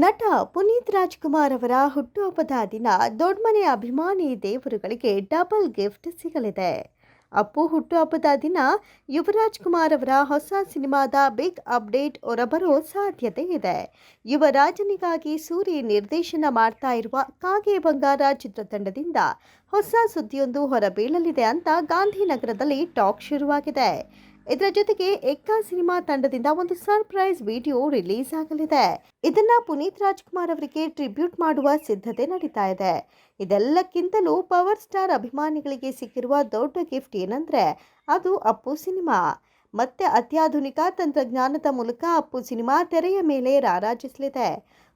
ನಟ ಪುನೀತ್ ರಾಜ್ಕುಮಾರ್ ಅವರ ಹುಟ್ಟುಹಬ್ಬದ ದಿನ ದೊಡ್ಡಮನೆ ಅಭಿಮಾನಿ ದೇವರುಗಳಿಗೆ ಡಬಲ್ ಗಿಫ್ಟ್ ಸಿಗಲಿದೆ. ಅಪ್ಪು ಹುಟ್ಟುಹಬ್ಬದ ದಿನ ಯುವರಾಜ್ ಕುಮಾರ್ ಅವರ ಹೊಸ ಸಿನಿಮಾದ ಬಿಗ್ ಅಪ್ಡೇಟ್ ಹೊರಬರೋ ಸಾಧ್ಯತೆ ಇದೆ. ಯುವರಾಜನಿಗಾಗಿ ಸೂರಿ ನಿರ್ದೇಶನ ಮಾಡ್ತಾ ಇರುವ ಕಾಗೆ ಬಂಗಾರ ಚಿತ್ರತಂಡದಿಂದ ಹೊಸ ಸುದ್ದಿಯೊಂದು ಹೊರಬೀಳಲಿದೆ ಅಂತ ಗಾಂಧಿನಗರದಲ್ಲಿ ಟಾಕ್ ಶುರುವಾಗಿದೆ. ಇದರ ಜೊತೆಗೆ ಎಕ್ಕಾ ಸಿನಿಮಾ ತಂಡದಿಂದ ಒಂದು ಸರ್ಪ್ರೈಸ್ ವಿಡಿಯೋ ರಿಲೀಸ್ ಆಗಲಿದೆ. ಇದನ್ನ ಪುನೀತ್ ರಾಜ್ಕುಮಾರ್ ಅವರಿಗೆ ಟ್ರಿಬ್ಯೂಟ್ ಮಾಡುವ ಸಿದ್ಧತೆ ನಡೀತಾ ಇದೆ. ಇದೆಲ್ಲಕ್ಕಿಂತಲೂ ಪವರ್ ಸ್ಟಾರ್ ಅಭಿಮಾನಿಗಳಿಗೆ ಸಿಕ್ಕಿರುವ ದೊಡ್ಡ ಗಿಫ್ಟ್ ಏನಂದ್ರೆ ಅದು ಅಪ್ಪು ಸಿನಿಮಾ. ಮತ್ತೆ ಅತ್ಯಾಧುನಿಕ ತಂತ್ರಜ್ಞಾನದ ಮೂಲಕ ಅಪ್ಪು ಸಿನಿಮಾ ತೆರೆಯ ಮೇಲೆ ರಾರಾಜಿಸಲಿದೆ.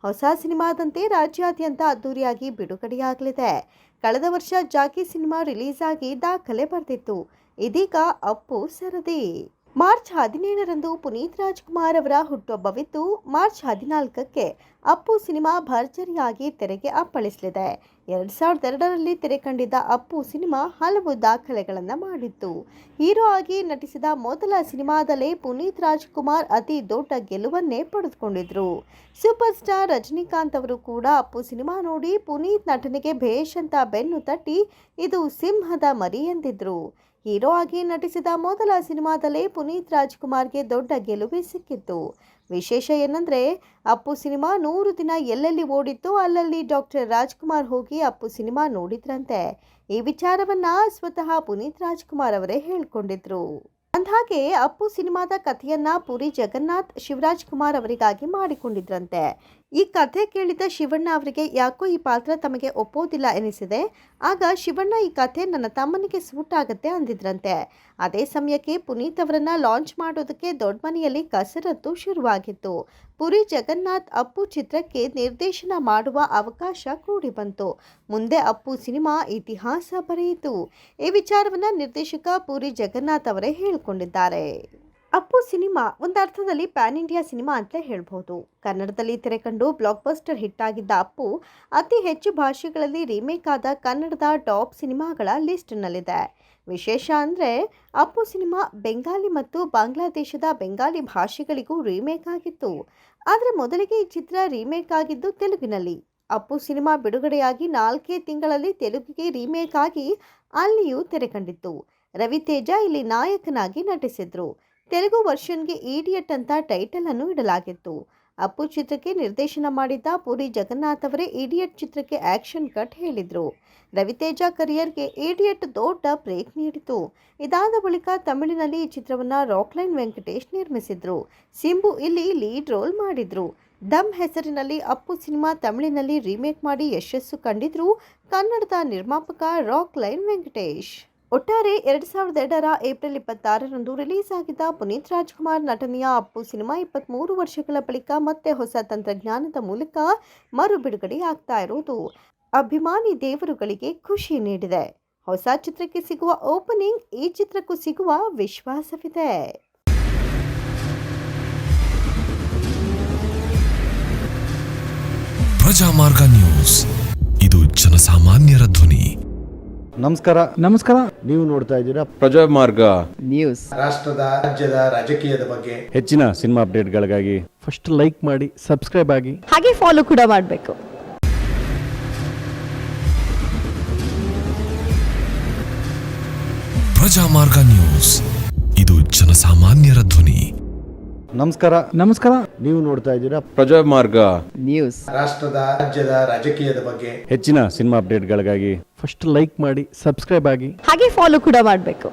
ಹೊಸ ಸಿನಿಮಾದಂತೆ ರಾಜ್ಯಾದ್ಯಂತ ಅದ್ದೂರಿಯಾಗಿ ಬಿಡುಗಡೆಯಾಗಲಿದೆ. ಕಳೆದ ವರ್ಷ ಜಾಕಿ ಸಿನಿಮಾ ರಿಲೀಸ್ ಆಗಿ ದಾಖಲೆ ಬರೆದಿತ್ತು. ಇದೀಗ ಅಪ್ಪು ಸರದಿ. ಮಾರ್ಚ್ 17ರಂದು ಪುನೀತ್ ರಾಜ್ಕುಮಾರ್ ಅವರ ಹುಟ್ಟುಹಬ್ಬವಿದ್ದು, ಮಾರ್ಚ್ 14ಕ್ಕೆ ಅಪ್ಪು ಸಿನಿಮಾ ಭರ್ಜರಿಯಾಗಿ ತೆರೆಗೆ ಅಪ್ಪಳಿಸಲಿದೆ. 2002ರಲ್ಲಿ ತೆರೆ ಕಂಡಿದ್ದ ಅಪ್ಪು ಸಿನಿಮಾ ಹಲವು ದಾಖಲೆಗಳನ್ನು ಮಾಡಿತ್ತು. ಹೀರೋ ಆಗಿ ನಟಿಸಿದ ಮೊದಲ ಸಿನಿಮಾದಲ್ಲೇ ಪುನೀತ್ ರಾಜ್ಕುಮಾರ್ ಅತಿ ದೊಡ್ಡ ಗೆಲುವನ್ನೇ ಪಡೆದುಕೊಂಡಿದ್ರು. ಸೂಪರ್ ಸ್ಟಾರ್ ರಜನಿಕಾಂತ್ ಅವರು ಕೂಡ ಅಪ್ಪು ಸಿನಿಮಾ ನೋಡಿ ಪುನೀತ್ ನಟನೆಗೆ ಭೇಷ್ ಅಂತ ಬೆನ್ನು ತಟ್ಟಿ ಇದು ಸಿಂಹದ ಮರಿ ಎಂದಿದ್ರು. ಹೀರೋ ಆಗಿ ನಟಿಸಿದ ಮೊದಲ ಸಿನಿಮಾದಲ್ಲೇ ಪುನೀತ್ ರಾಜ್ಕುಮಾರ್ಗೆ ದೊಡ್ಡ ಗೆಲುವೇ ಸಿಕ್ಕಿತ್ತು. ವಿಶೇಷ ಏನಂದ್ರೆ ಅಪ್ಪು ಸಿನಿಮಾ 100 ದಿನ ಎಲ್ಲೆಲ್ಲಿ ಓಡಿತ್ತು ಅಲ್ಲಲ್ಲಿ ಡಾಕ್ಟರ್ ರಾಜ್ಕುಮಾರ್ ಹೋಗಿ ಅಪ್ಪು ಸಿನಿಮಾ ನೋಡಿದ್ರಂತೆ. ಈ ವಿಚಾರವನ್ನ ಸ್ವತಃ ಪುನೀತ್ ರಾಜ್ಕುಮಾರ್ ಅವರೇ ಹೇಳ್ಕೊಂಡಿದ್ರು. ಅಂದ್ಹಾಗೆ ಅಪ್ಪು ಸಿನಿಮಾದ ಕಥೆಯನ್ನ ಪುರಿ ಜಗನ್ನಾಥ್ ಶಿವರಾಜ್ ಕುಮಾರ್ ಅವರಿಗಾಗಿ ಮಾಡಿಕೊಂಡಿದ್ರಂತೆ. ಈ ಕಥೆ ಕೇಳಿದ ಶಿವಣ್ಣ ಅವರಿಗೆ ಯಾಕೋ ಈ ಪಾತ್ರ ತಮಗೆ ಒಪ್ಪೋದಿಲ್ಲ ಎನಿಸಿದೆ. ಆಗ ಶಿವಣ್ಣ ಈ ಕಥೆ ನನ್ನ ತಮ್ಮನಿಗೆ ಸೂಟ್ ಆಗುತ್ತೆ ಅಂದಿದ್ರಂತೆ. ಅದೇ ಸಮಯಕ್ಕೆ ಪುನೀತ್ ಅವರನ್ನ ಲಾಂಚ್ ಮಾಡೋದಕ್ಕೆ ದೊಡ್ಡ ಮನೆಯಲ್ಲಿ ಕಸರತ್ತು ಶುರುವಾಗಿತ್ತು. ಪುರಿ ಜಗನ್ನಾಥ್ ಅಪ್ಪು ಚಿತ್ರಕ್ಕೆ ನಿರ್ದೇಶನ ಮಾಡುವ ಅವಕಾಶ ಕೂಡಿ ಬಂತು. ಮುಂದೆ ಅಪ್ಪು ಸಿನಿಮಾ ಇತಿಹಾಸ ಬರೆಯಿತು. ಈ ವಿಚಾರವನ್ನ ನಿರ್ದೇಶಕ ಪುರಿ ಜಗನ್ನಾಥ್ ಅವರೇ ಹೇಳಿಕೊಂಡಿದ್ದಾರೆ. ಅಪ್ಪು ಸಿನಿಮಾ ಒಂದರ್ಥದಲ್ಲಿ ಪ್ಯಾನ್ ಇಂಡಿಯಾ ಸಿನಿಮಾ ಅಂತಲೇ ಹೇಳ್ಬೋದು. ಕನ್ನಡದಲ್ಲಿ ತೆರೆ ಕಂಡು ಬ್ಲಾಕ್ ಬಸ್ಟರ್ ಹಿಟ್ ಆಗಿದ್ದ ಅಪ್ಪು ಅತಿ ಹೆಚ್ಚು ಭಾಷೆಗಳಲ್ಲಿ ರೀಮೇಕ್ ಆದ ಕನ್ನಡದ ಟಾಪ್ ಸಿನಿಮಾಗಳ ಲಿಸ್ಟ್ನಲ್ಲಿದೆ. ವಿಶೇಷ ಅಂದರೆ ಅಪ್ಪು ಸಿನಿಮಾ ಬೆಂಗಾಲಿ ಮತ್ತು ಬಾಂಗ್ಲಾದೇಶದ ಬೆಂಗಾಲಿ ಭಾಷೆಗಳಿಗೂ ರೀಮೇಕ್ ಆಗಿತ್ತು. ಆದರೆ ಮೊದಲಿಗೆ ಈ ಚಿತ್ರ ರೀಮೇಕ್ ಆಗಿದ್ದು ತೆಲುಗಿನಲ್ಲಿ. ಅಪ್ಪು ಸಿನಿಮಾ ಬಿಡುಗಡೆಯಾಗಿ 4 ತಿಂಗಳಲ್ಲಿ ತೆಲುಗಿಗೆ ರೀಮೇಕ್ ಆಗಿ ಅಲ್ಲಿಯೂ ತೆರೆ ಕಂಡಿತ್ತು. ರವಿತೇಜ ಇಲ್ಲಿ ನಾಯಕನಾಗಿ ನಟಿಸಿದ್ರು. ತೆಲುಗು ವರ್ಷನ್ಗೆ ಈಡಿಯಟ್ ಅಂತ ಟೈಟಲ್ ಅನ್ನು ಇಡಲಾಗಿತ್ತು. ಅಪ್ಪು ಚಿತ್ರಕ್ಕೆ ನಿರ್ದೇಶನ ಮಾಡಿದ್ದ ಪುರಿ ಜಗನ್ನಾಥ್ ಅವರೇ ಈಡಿಯಟ್ ಚಿತ್ರಕ್ಕೆ ಆಕ್ಷನ್ ಕಟ್ ಹೇಳಿದ್ರು. ರವಿತೇಜ ಕರಿಯರ್ಗೆ ಈಡಿಯಟ್ ದೊಡ್ಡ ಬ್ರೇಕ್ ನೀಡಿತು. ಇದಾದ ಬಳಿಕ ತಮಿಳಿನಲ್ಲಿ ಈ ಚಿತ್ರವನ್ನ ರಾಕ್ಲೈನ್ ವೆಂಕಟೇಶ್ ನಿರ್ಮಿಸಿದ್ರು. ಸಿಂಬು ಇಲ್ಲಿ ಲೀಡ್ ರೋಲ್ ಮಾಡಿದ್ರು. ದಮ್ ಹೆಸರಿನಲ್ಲಿ ಅಪ್ಪು ಸಿನಿಮಾ ತಮಿಳಿನಲ್ಲಿ ರೀಮೇಕ್ ಮಾಡಿ ಯಶಸ್ಸು ಕಂಡಿದ್ರು ಕನ್ನಡದ ನಿರ್ಮಾಪಕ ರಾಕ್ಲೈನ್ ವೆಂಕಟೇಶ್. ಒಟ್ಟಾರೆ 2002ರ ಏಪ್ರಿಲ್ 26ರಂದು ರಿಲೀಸ್ ಆಗಿದ್ದ ಪುನೀತ್ ರಾಜ್ಕುಮಾರ್ ನಟನೆಯ ಅಪ್ಪು ಸಿನಿಮಾ 23 ವರ್ಷಗಳ ಬಳಿಕ ಮತ್ತೆ ಹೊಸ ತಂತ್ರಜ್ಞಾನದ ಮೂಲಕ ಮರು ಬಿಡುಗಡೆ ಆಗ್ತಾ ಇರೋದು ಅಭಿಮಾನಿ ದೇವರುಗಳಿಗೆ ಖುಷಿ ನೀಡಿದೆ. ಹೊಸ ಚಿತ್ರಕ್ಕೆ ಸಿಗುವ ಓಪನಿಂಗ್ ಈ ಚಿತ್ರಕ್ಕೂ ಸಿಗುವ ವಿಶ್ವಾಸವಿದೆ. ಪ್ರಜಾಮಾರ್ಗ ನ್ಯೂಸ್, ಇದು ಜನಸಾಮಾನ್ಯರ ಧ್ವನಿ. ನಮಸ್ಕಾರ. ನೀವು ನೋಡ್ತಾ ಇದ್ದೀರಾ ಪ್ರಜಾಮಾರ್ಗ ನ್ಯೂಸ್. ರಾಷ್ಟ್ರದ ರಾಜ್ಯದ ರಾಜಕೀಯದ ಬಗ್ಗೆ ಹೆಚ್ಚಿನ ಸಿನಿಮಾ ಅಪ್ಡೇಟ್ಗಳಿಗಾಗಿ ಫಸ್ಟ್ ಲೈಕ್ ಮಾಡಿ, ಸಬ್ಸ್ಕ್ರೈಬ್ ಆಗಿ, ಹಾಗೆ ಫಾಲೋ ಕೂಡ ಮಾಡಬೇಕು. ಪ್ರಜಾಮಾರ್ಗ ನ್ಯೂಸ್, ಇದು ಜನಸಾಮಾನ್ಯರ ಧ್ವನಿ. ನಮಸ್ಕಾರ. ನೀವು ನೋಡ್ತಾ ಇದ್ದೀರಾ ಪ್ರಜಾಮಾರ್ಗ ನ್ಯೂಸ್. ರಾಷ್ಟ್ರದ ರಾಜ್ಯದ ರಾಜಕೀಯದ ಬಗ್ಗೆ ಹೆಚ್ಚಿನ ಸಿನಿಮಾ ಅಪ್ಡೇಟ್ಗಳಿಗಾಗಿ ಫಸ್ಟ್ ಲೈಕ್ ಮಾಡಿ, ಸಬ್ಸ್ಕ್ರೈಬ್ ಆಗಿ, ಹಾಗೆ ಫಾಲೋ ಕೂಡ ಮಾಡಬೇಕು.